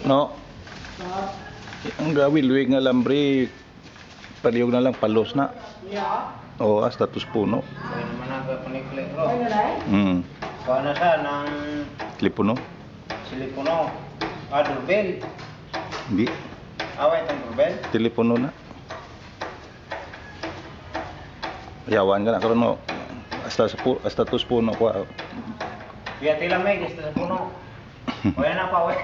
No. Ang gawin nga lambre paliyog na lang palos na. Oo, status puno. Ay naman ang paniklik ro. Kuha na siya ng Silipuno? silipuno. Doorbell. Hindi. Away ng doorbell. Telepono na. Yawan ka na karon mo. Status puno ko. Biya tila may gusto sa puno. Wala na pa we.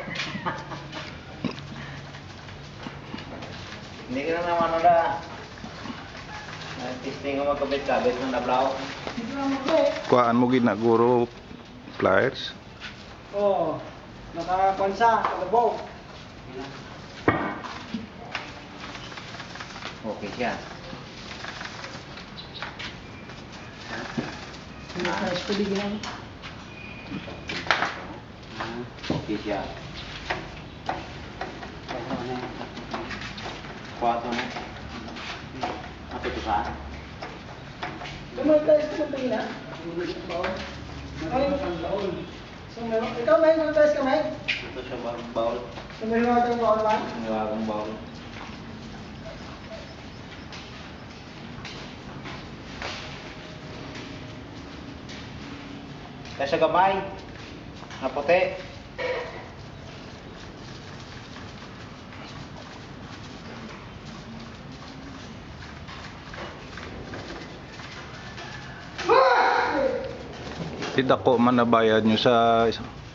Hindi ka na naman na. Testing ko magkabit-kabit ng nablaw. Kuhaan mo gid na guro pliers. Oh, nakapansa, kalabaw. Okay siya. Okay siya. Kuwato na. Apa itu saan? Tumatay sa tingin na. Ay, ikaw may tumatay ka may? Ito siya baul. Sumili mo ito baon ba? Niwagang baul. Kaya sa gamay. Na puti. Tidak ko man nabayad nyo sa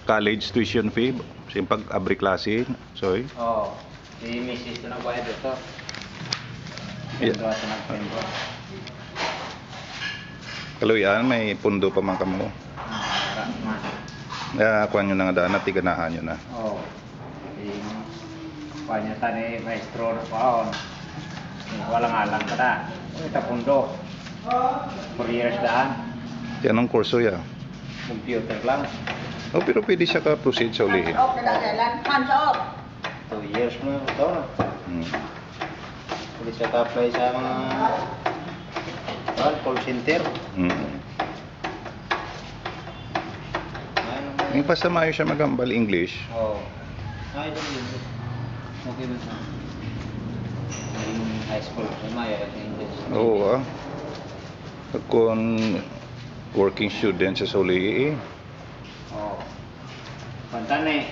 college tuition fee sa pag-abri klase. Sorry. Oh, si Mrs. ito nagbayad ito. Yeah. Ito ito nagpendo. Kaluyan, may pundo pa man kamo. Kuha nyo na nga daan at tiganahan nyo na. Oh, kanya tani maestro na paon. Walang alang ka na. Ito pundo. 4 years daan. Yan ang kurso ya. Computer lang. Oh, pero pwede siya ka-proceed sa ulihin. 2 years mo ito na. Pwede siya ka-apply sa mga call center. Yung basta maayo siya magambal English. Oo. Ay, doon yun. Okay ba sa high school? Maya at English. Oo Kung working student sa ulihin. Oo. Pantan eh.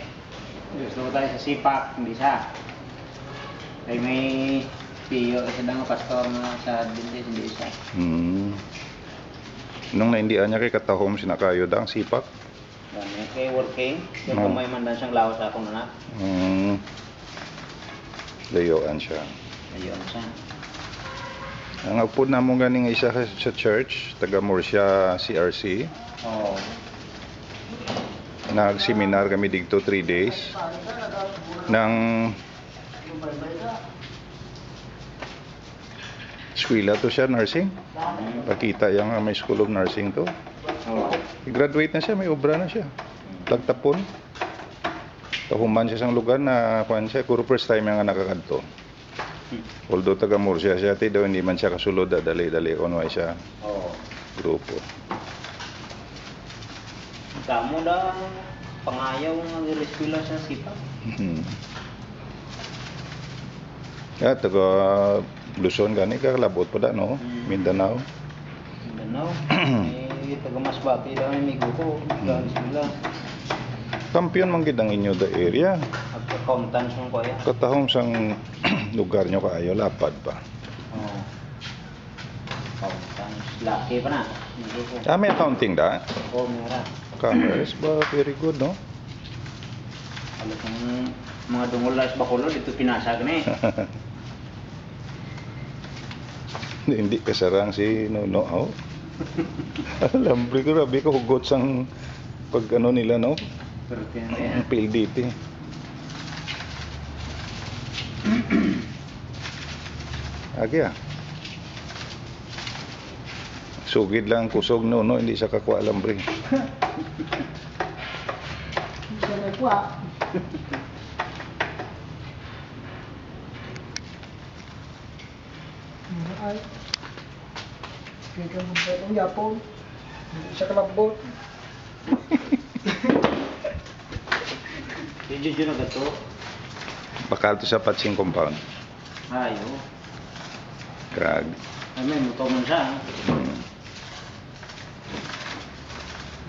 Gusto ko tayo sa sipak, hindi siya. Ay may tiyo sa nga pastor na sa Adventist, hindi siya. Nung naindihan niya kay katahom sinakayo ang sipak. Yan, kay working. Yung may mandan siyang lawas sa akong anak. Layoan siya. Ayun siya. Ang agpod na mo ganing isa sa church, taga Murcia CRC. Oo. Nag-seminar kami dito 3 days. Nang eskwela to siya, nursing. Pakita yung may school of nursing to. Oo. Graduate na siya, may obra na siya. Tagtapon. Tahuman siya sa lugar na kuan siya, kuro first time yung nakakadto. Although taga Murcia siya, daw hindi man siya kasulod, dali-dali kuno siya Oo. grupo. Kamu dah pangayaw ng reskwela sa sipak. Ya, taga Luzon gani kakalabot pa da no, Mindanao. Mindanao. Taga Masbate daw ni migo ko, reskwela. Kampiyon man gid ang inyo da area. Accountants mo ko ya. Katahom sang lugar nyo kaayo lapad pa. Oo. Laki pa na. Hindi ko. May accounting da. Oh, meron. Cameras ba? Very good, no? Alam kong mga dungulas bakulo dito pinasag na eh. Hindi kasarang si Nono. Oh. Alam, grabe ko hugot sang pag ano nila, no? Pero tiyan na yan. Ang PLDT. Agi ah. Sugid lang kusog Nono, hindi siya kakuha alambre. Siya may kuha. Ay. Kaya ka magbayad ng Japon. Hindi siya kalabot. Si Jojo na gato. Bakal to sa patching compound. Ayo. Krag. Ay may muto man siya. Hmm.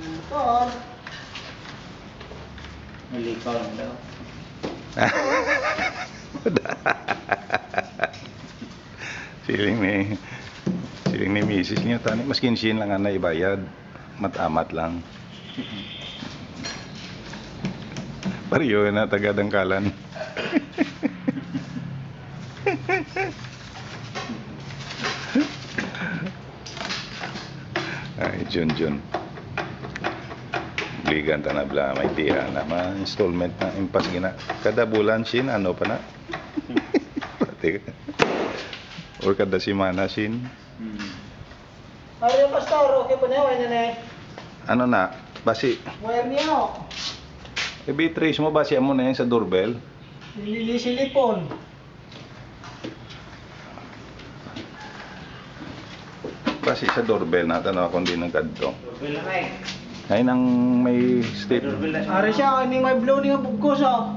Motor. Malikaw lang daw. Siling ni misis niya tani maskin sin lang na ibayad. Matamat lang. Pariyo na taga Dangkalan. Ay, Jun. Ligan ta na bla may tiya na installment na impas gina. Kada bulan sin ano pa na? Pati. Or kada semana sin. Ay, yung pastor, okay po na yun, na Ano na? Basi. wire niya, I-trace mo basi mo na yan sa doorbell. nilisilipon. Basi sa doorbell natin ako hindi nagkadto. Doorbell na eh. Ngayon ang may May state. doorbell na siya. Ari siya, hindi may blow niya bugkos, oh.